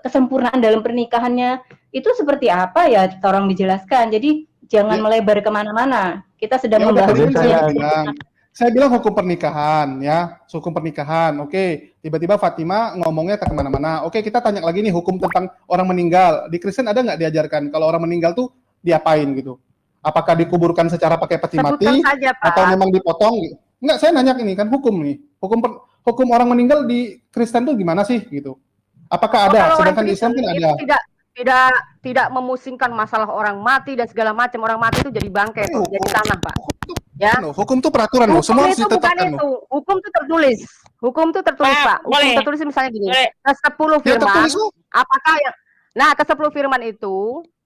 Speaker 7: kesempurnaan dalam pernikahannya itu seperti apa, ya tolong dijelaskan. Jadi jangan
Speaker 2: Ya.
Speaker 7: melebar kemana-mana. Kita sedang
Speaker 2: Ya udah,
Speaker 7: membahas
Speaker 2: tadi kan saya bilang hukum pernikahan ya, hukum pernikahan. Oke, tiba-tiba Fatima ngomongnya ke kemana-mana. Oke, kita tanya lagi nih hukum tentang orang meninggal. Di Kristen ada nggak diajarkan kalau orang meninggal tuh diapain gitu? Apakah dikuburkan secara pakai peti mati
Speaker 1: Sebutkan saja, Pak.
Speaker 2: atau memang dipotong? Enggak, saya nanya ini kan hukum nih. Hukum orang meninggal di Kristen tuh gimana sih gitu? Apakah ada?
Speaker 1: Kalau
Speaker 2: Sedangkan
Speaker 1: orang
Speaker 2: di Islam kan
Speaker 1: Kristen
Speaker 2: ada.
Speaker 1: itu tidak memusingkan masalah orang mati dan segala macam. Orang mati itu jadi bangkai,
Speaker 2: Hukum.
Speaker 1: jadi tanah, Pak.
Speaker 2: Hukum tuh,
Speaker 1: Ya.
Speaker 2: hukum tuh peraturan loh.
Speaker 1: Hukum
Speaker 2: Semua harus
Speaker 1: itu bukan
Speaker 2: ditetapkan loh.
Speaker 1: itu. Hukum itu tertulis. Hukum itu tertulis,
Speaker 5: Pak,
Speaker 1: Pak. Hukum
Speaker 5: boleh.
Speaker 1: tertulis misalnya gini.
Speaker 5: Boleh.
Speaker 1: Ke 10
Speaker 2: Ya
Speaker 1: firman,
Speaker 2: tertulis kok.
Speaker 1: apakah yang ke 10 firman itu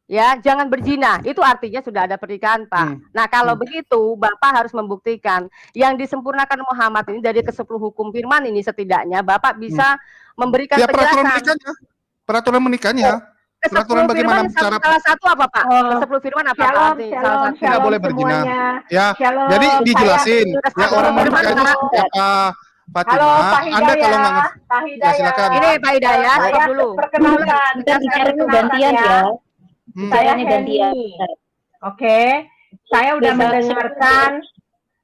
Speaker 1: ya jangan berzina. Itu artinya sudah ada pernikahan, Pak. Nah, kalau begitu Bapak harus membuktikan yang disempurnakan Muhammad ini dari ke 10 hukum firman ini, setidaknya Bapak bisa memberikan
Speaker 2: Ya peraturan
Speaker 1: penjelasan.
Speaker 2: menikahnya. Peraturan menikahnya.
Speaker 1: Ke 10
Speaker 2: Peraturan bagaimana
Speaker 1: firman,
Speaker 2: cara
Speaker 1: salah satu apa, Pak?
Speaker 8: Oh.
Speaker 1: Ke 10 firman apa, Pak?
Speaker 8: Shalom,
Speaker 1: Arti-
Speaker 8: shalom,
Speaker 1: salah satu.
Speaker 2: Tidak
Speaker 8: shalom
Speaker 2: boleh berzina.
Speaker 8: semuanya.
Speaker 2: Ya.
Speaker 8: Shalom.
Speaker 2: Jadi dijelasin.
Speaker 1: Saya-
Speaker 2: Ya orang
Speaker 1: Halo,
Speaker 2: menikah itu
Speaker 1: Pak.
Speaker 2: siapa? Fatima.
Speaker 8: Halo Pak
Speaker 2: Anda kalau nggak
Speaker 8: Hidayah.
Speaker 2: ngerti.
Speaker 8: Pak Hidayah.
Speaker 2: silakan.
Speaker 1: Ini Pak Hidayah,
Speaker 8: Saya
Speaker 1: stop dulu.
Speaker 8: perkenalkan.
Speaker 7: Kita bicara
Speaker 8: Perkenalkan
Speaker 7: gantian ya.
Speaker 2: Hmm.
Speaker 8: Saya
Speaker 7: Bicaranya gantian.
Speaker 8: Henny. Oke. Saya udah
Speaker 7: Bisa-
Speaker 8: mendengarkan.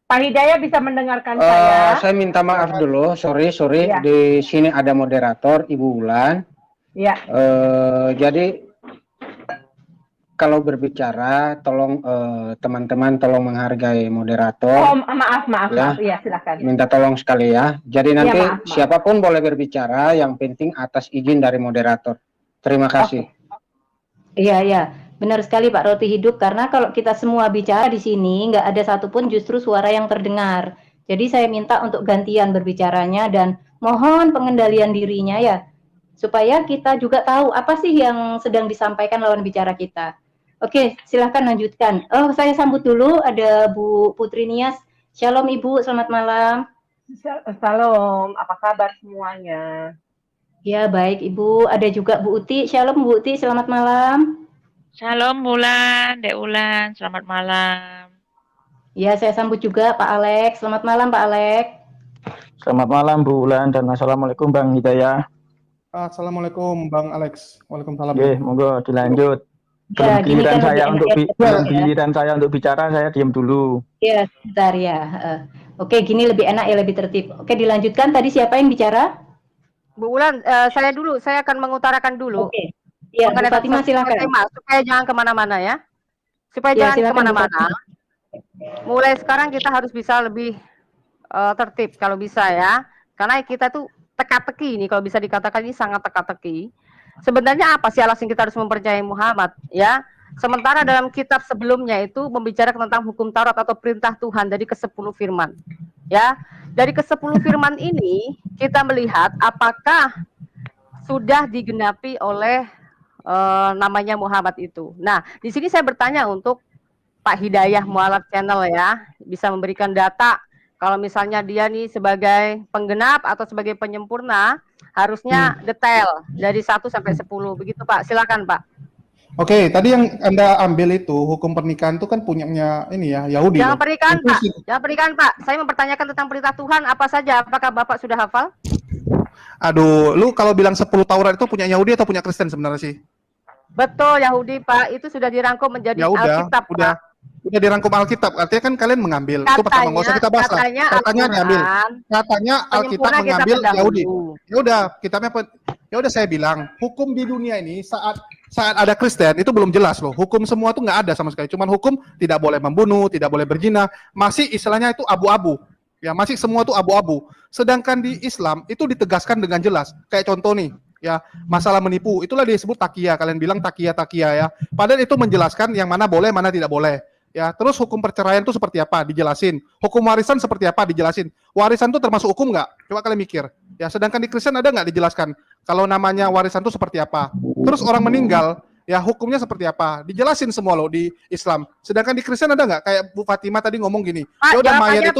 Speaker 8: Pak Hidayah bisa mendengarkan saya.
Speaker 3: Saya minta maaf dulu, sorry.
Speaker 8: Ya.
Speaker 3: Di sini ada moderator, Ibu Wulan.
Speaker 8: Ya.
Speaker 3: Jadi kalau berbicara, tolong teman-teman tolong menghargai
Speaker 8: Oh,
Speaker 3: moderator.
Speaker 8: maaf.
Speaker 3: Ya.
Speaker 8: Iya, silakan.
Speaker 3: Minta tolong sekali ya. Jadi nanti
Speaker 8: maaf.
Speaker 3: siapapun boleh berbicara, yang penting atas izin dari moderator. Terima kasih.
Speaker 7: Iya, benar sekali Pak Roti Hidup, karena kalau kita semua bicara di sini nggak ada satupun justru suara yang terdengar. Jadi saya minta untuk gantian berbicaranya dan mohon pengendalian dirinya ya, supaya kita juga tahu apa sih yang sedang disampaikan lawan bicara kita. Oke, silahkan lanjutkan. Oh, saya sambut dulu ada Bu Putri Nias. Shalom Ibu, selamat malam.
Speaker 8: Shalom, apa kabar semuanya?
Speaker 7: Ya, baik Ibu. Ada juga Bu Uti. Shalom Bu Uti, selamat malam.
Speaker 5: Shalom Bulan, Dek Ulan, selamat malam.
Speaker 7: Ya, saya sambut juga Pak Alex. Selamat malam Pak Alex.
Speaker 9: Selamat malam Bu Ulan dan Assalamualaikum Bang Hidayah.
Speaker 2: Assalamualaikum Bang Alex. Waalaikumsalam.
Speaker 9: Oke, monggo dilanjut.
Speaker 7: Ya, gini kan lebih enak ya.
Speaker 9: Belum giliran saya untuk bicara, saya diam dulu.
Speaker 7: Ya, sebentar ya. Oke, gini lebih enak ya, lebih tertib. Oke, dilanjutkan. Tadi siapa yang bicara?
Speaker 1: Bu Ulan, saya dulu. Saya akan mengutarakan dulu.
Speaker 7: Oke. Ya, Bu
Speaker 1: Mengenai
Speaker 7: Fatimah silakan.
Speaker 1: tema, supaya jangan kemana-mana ya. Supaya
Speaker 7: Ya,
Speaker 1: jangan
Speaker 7: silakan, Bu
Speaker 1: kemana-mana.
Speaker 7: Fatimah.
Speaker 1: Mulai sekarang kita harus bisa lebih tertib kalau bisa ya. Karena kita tuh teka-teki ini, kalau bisa dikatakan ini sangat teka-teki. sebenarnya apa sih alasan kita harus mempercayai Muhammad, ya? Sementara dalam kitab sebelumnya itu membicarakan tentang hukum Taurat atau perintah Tuhan dari ke-10 firman. Ya, dari ke-10 firman ini kita melihat apakah sudah digenapi oleh namanya Muhammad itu. Nah, di sini saya bertanya untuk Pak Hidayah Mualaf Channel ya, bisa memberikan data kalau misalnya dia nih sebagai penggenap atau sebagai penyempurna harusnya detail dari 1 sampai 10. Begitu Pak, silakan Pak.
Speaker 2: Oke, tadi yang Anda ambil itu hukum pernikahan itu kan punyanya ini ya, Yahudi.
Speaker 1: Jangan
Speaker 2: loh.
Speaker 1: pernikahan
Speaker 2: Itu
Speaker 1: Pak,
Speaker 2: sih.
Speaker 1: jangan pernikahan Pak. Saya mempertanyakan tentang perintah Tuhan apa saja. Apakah Bapak sudah hafal?
Speaker 2: Aduh, lu kalau bilang 10 Taurat itu punya Yahudi atau punya Kristen sebenarnya sih?
Speaker 1: Betul Yahudi Pak, itu sudah dirangkum menjadi
Speaker 2: Ya udah,
Speaker 1: Alkitab
Speaker 2: udah.
Speaker 1: Pak.
Speaker 2: Udah dirangkum Alkitab, artinya kan kalian mengambil. Itu pertama, nggak usah kita bahas lah. Katanya diambil. Katanya Alkitab mengambil Yahudi. Ya udah, kitabnya ya udah saya bilang, hukum di dunia ini saat ada Kristen itu belum jelas loh. Hukum semua tuh nggak ada sama sekali. Cuman hukum tidak boleh membunuh, tidak boleh berzina. Masih istilahnya itu abu-abu. Ya, masih semua tuh abu-abu. Sedangkan di Islam itu ditegaskan dengan jelas. Kayak contoh nih, ya, masalah menipu. Itulah disebut takia. Kalian bilang takia ya. Padahal itu menjelaskan yang mana boleh, mana tidak boleh. Ya, terus hukum perceraian itu seperti apa? Dijelasin. Hukum warisan seperti apa? Dijelasin. Warisan itu termasuk hukum nggak? Coba kalian mikir. Ya, sedangkan di Kristen ada nggak dijelaskan? Kalau namanya warisan itu seperti apa? Terus orang meninggal, ya hukumnya seperti apa? Dijelasin semua loh di Islam. Sedangkan di Kristen ada nggak? Kayak Bu Fatima tadi ngomong gini. Ya udah mayat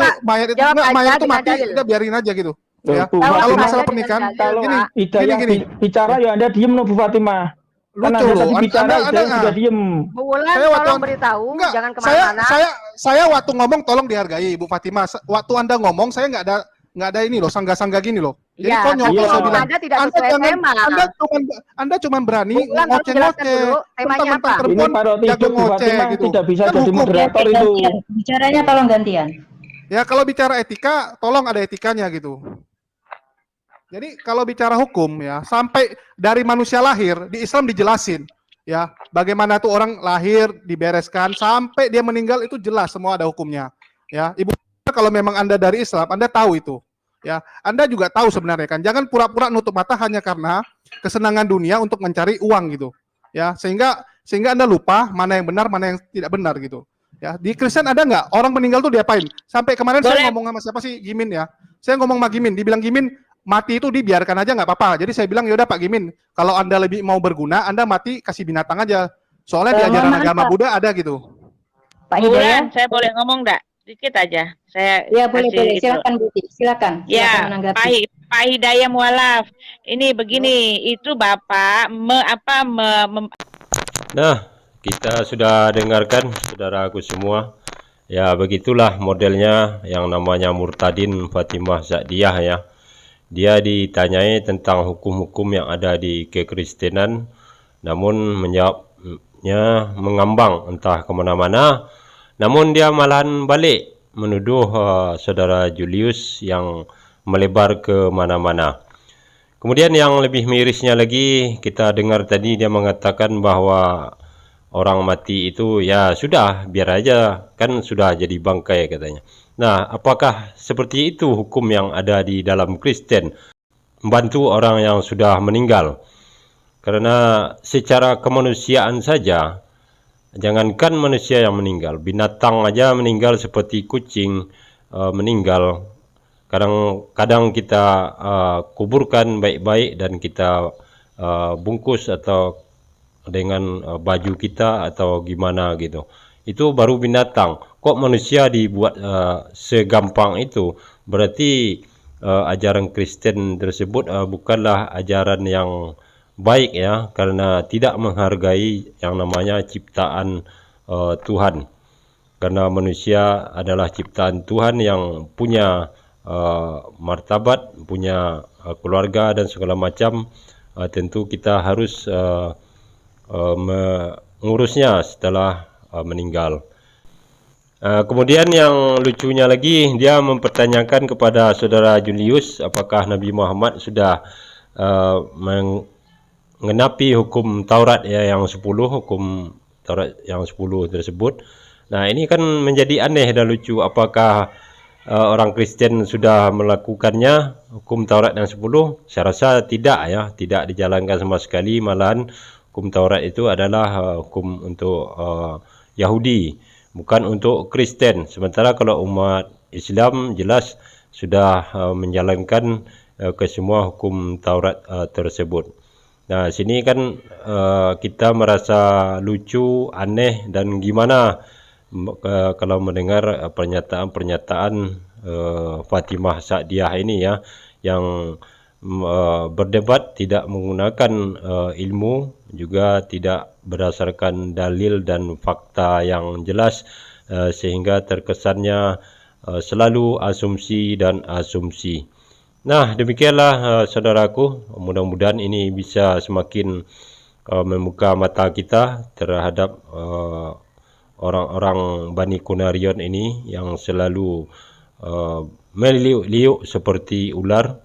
Speaker 2: itu mati, udah biarin aja gitu. Ya. Kalau masalah pernikahan,
Speaker 9: kalau
Speaker 2: gini.
Speaker 9: bicara ya Anda diem no Bu Fatima.
Speaker 2: Lucu loh,
Speaker 9: bicara
Speaker 2: Anda
Speaker 9: sudah diem.
Speaker 1: Bu Wulan tolong beritahu, jangan kemana-mana.
Speaker 2: Saya waktu ngomong tolong dihargai Bu Fatima. Waktu Anda ngomong saya nggak ada ini loh, sanggah-sanggah gini loh. Jadi
Speaker 1: ya,
Speaker 2: konyol kalau saya bilang.
Speaker 1: Anda tidak sesuai tema.
Speaker 2: Anda cuma berani
Speaker 1: ngoceh-ngoceh
Speaker 2: tentang perempuan
Speaker 9: ini Pak Roti
Speaker 2: jago ngoceh gitu.
Speaker 9: Tidak bisa jadi moderator itu.
Speaker 7: Bicaranya tolong gantian.
Speaker 2: Ya kalau bicara etika, tolong ada etikanya gitu. Jadi kalau bicara hukum ya, sampai dari manusia lahir di Islam dijelasin ya, bagaimana tuh orang lahir dibereskan sampai dia meninggal itu jelas semua ada hukumnya. Ya, Ibu kalau memang Anda dari Islam, Anda tahu itu. Ya, Anda juga tahu sebenarnya kan. Jangan pura-pura nutup mata hanya karena kesenangan dunia untuk mencari uang gitu. Ya, sehingga Anda lupa mana yang benar, mana yang tidak benar gitu. Ya, di Kristen ada nggak orang meninggal tuh diapain? Sampai kemarin saya ngomong sama siapa sih, Gimin ya. Saya ngomong sama Gimin, dibilang Gimin mati itu dibiarkan aja nggak apa-apa. Jadi saya bilang yaudah Pak Gimin, kalau Anda lebih mau berguna, Anda mati kasih binatang aja. Soalnya di ajaran agama Buddha ada gitu.
Speaker 7: Pak Hidayah,
Speaker 5: saya boleh ngomong nggak? Dikit aja. Saya
Speaker 7: ya boleh. Silakan Bu, silakan.
Speaker 5: Ya, Pak Hidayah Mualaf. Ini begini, itu Bapak
Speaker 4: Nah, kita sudah dengarkan saudaraku semua. Ya, begitulah modelnya yang namanya Murtadin Fatimah Za'diyah ya. Dia ditanyai tentang hukum-hukum yang ada di kekristenan, namun menjawabnya mengambang entah kemana-mana. Namun dia malahan balik menuduh saudara Julius yang melebar ke mana-mana. Kemudian yang lebih mirisnya lagi, kita dengar tadi dia mengatakan bahwa orang mati itu ya sudah, biar aja, kan sudah jadi bangkai katanya. Nah, apakah seperti itu hukum yang ada di dalam Kristen? Membantu orang yang sudah meninggal. Karena secara kemanusiaan saja, jangankan manusia yang meninggal, binatang aja meninggal seperti kucing meninggal. Kadang kita kuburkan baik-baik dan kita bungkus atau dengan baju kita atau gimana gitu. Itu baru binatang. Kok manusia dibuat segampang itu? Berarti ajaran Kristen tersebut bukanlah ajaran yang baik ya, karena tidak menghargai yang namanya ciptaan Tuhan. Karena manusia adalah ciptaan Tuhan yang punya martabat, punya keluarga dan segala macam. Tentu kita harus mengurusnya setelah meninggal. Kemudian yang lucunya lagi, dia mempertanyakan kepada saudara Julius apakah Nabi Muhammad sudah mengenapi hukum Taurat ya yang 10, hukum Taurat yang 10 tersebut. Nah, ini kan menjadi aneh dan lucu, apakah orang Kristen sudah melakukannya hukum Taurat yang 10? Saya rasa tidak ya, tidak dijalankan sama sekali. Malahan hukum Taurat itu adalah hukum untuk Yahudi, bukan untuk Kristen. Sementara kalau umat Islam jelas sudah menjalankan ke semua hukum Taurat tersebut. Nah, sini kan kita merasa lucu, aneh, dan gimana kalau mendengar pernyataan-pernyataan Fatimah Sa'diyah ini ya, yang berdebat tidak menggunakan ilmu, juga tidak berdasarkan dalil dan fakta yang jelas, sehingga terkesannya selalu asumsi dan asumsi. Nah, demikianlah saudaraku, mudah-mudahan ini bisa semakin membuka mata kita terhadap orang-orang Bani Kunarion ini yang selalu meliuk-liuk seperti ular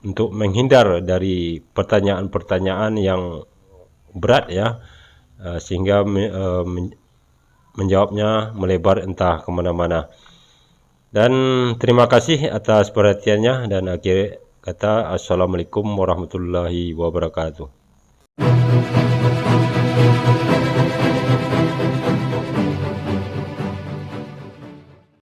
Speaker 4: untuk menghindar dari pertanyaan-pertanyaan yang berat ya, sehingga menjawabnya melebar entah kemana-mana. Dan terima kasih atas perhatiannya, dan akhir kata assalamualaikum warahmatullahi wabarakatuh.